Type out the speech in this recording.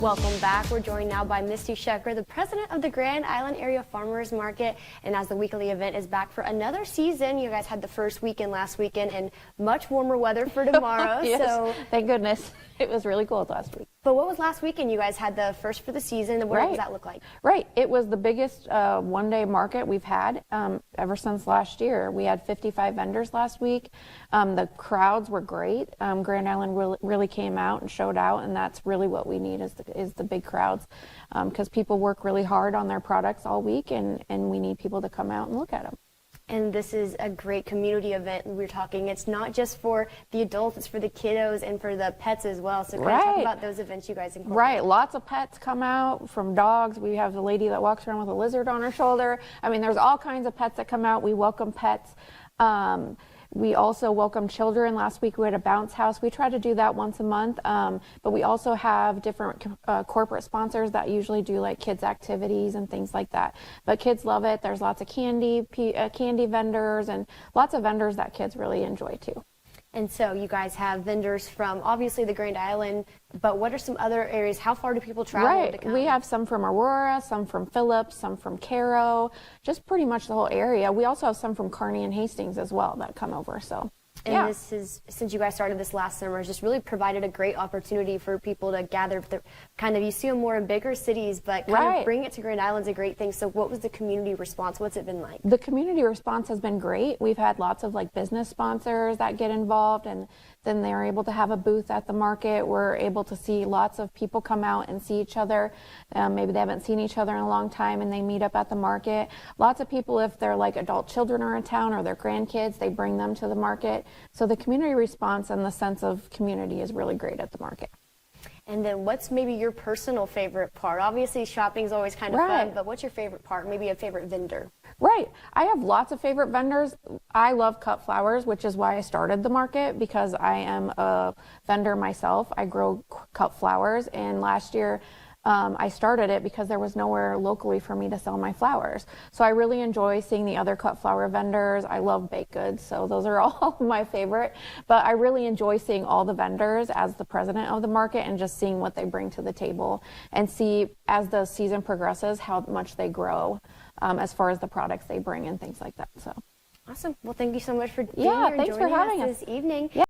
Welcome back. We're joined now by Misty Shecker, the president of the Grand Island Area Farmers Market. And as the weekly event is back for another season, you guys had the first weekend last weekend and much warmer weather for tomorrow. Yes, so thank goodness. It was really cold last week. But what was last weekend? You guys had the first for the season. What does that look like? Right. It was the biggest one-day market we've had ever since last year. We had 55 vendors last week. The crowds were great. Grand Island really came out and showed out, and that's really what we need is the big crowds, because people work really hard on their products all week, and we need people to come out and look at them. And this is a great community event. We're talking, it's not just for the adults, it's for the kiddos and for the pets as well. So kind of talk about those events you guys incorporate. Right, lots of pets come out, from dogs. We have the lady that walks around with a lizard on her shoulder. I mean, there's all kinds of pets that come out. We welcome pets. We also welcome children. Last week we had a bounce house. We try to do that once a month, but we also have different corporate sponsors that usually do like kids activities and things like that. But kids love it. There's lots of candy vendors and lots of vendors that kids really enjoy too. And so you guys have vendors from obviously the Grand Island, but what are some other areas? How far do people travel to come? We have some from Aurora, some from Phillips, some from Cairo, just pretty much the whole area. We also have some from Kearney and Hastings as well that come over. So. And this is, since you guys started this last summer, it's just really provided a great opportunity for people to gather. You see them more in bigger cities, but kind of bringing it to Grand Island's a great thing. So what was the community response? What's it been like? The community response has been great. We've had lots of like business sponsors that get involved, and then they're able to have a booth at the market. We're able to see lots of people come out and see each other. Maybe they haven't seen each other in a long time and they meet up at the market. Lots of people, if they're like adult children are in town or their grandkids, they bring them to the market. So the community response and the sense of community is really great at the market. And then what's maybe your personal favorite part? Obviously shopping is always kind of fun, but what's your favorite part? Maybe a favorite vendor? Right. I have lots of favorite vendors. I love cut flowers, which is why I started the market, because I am a vendor myself. I grow cut flowers, and last year I started it because there was nowhere locally for me to sell my flowers. So I really enjoy seeing the other cut flower vendors. I love baked goods, so those are all my favorite. But I really enjoy seeing all the vendors as the president of the market and just seeing what they bring to the table and see as the season progresses how much they grow as far as the products they bring and things like that. So awesome. Well, thank you so much for being here and thanks for joining having us this evening.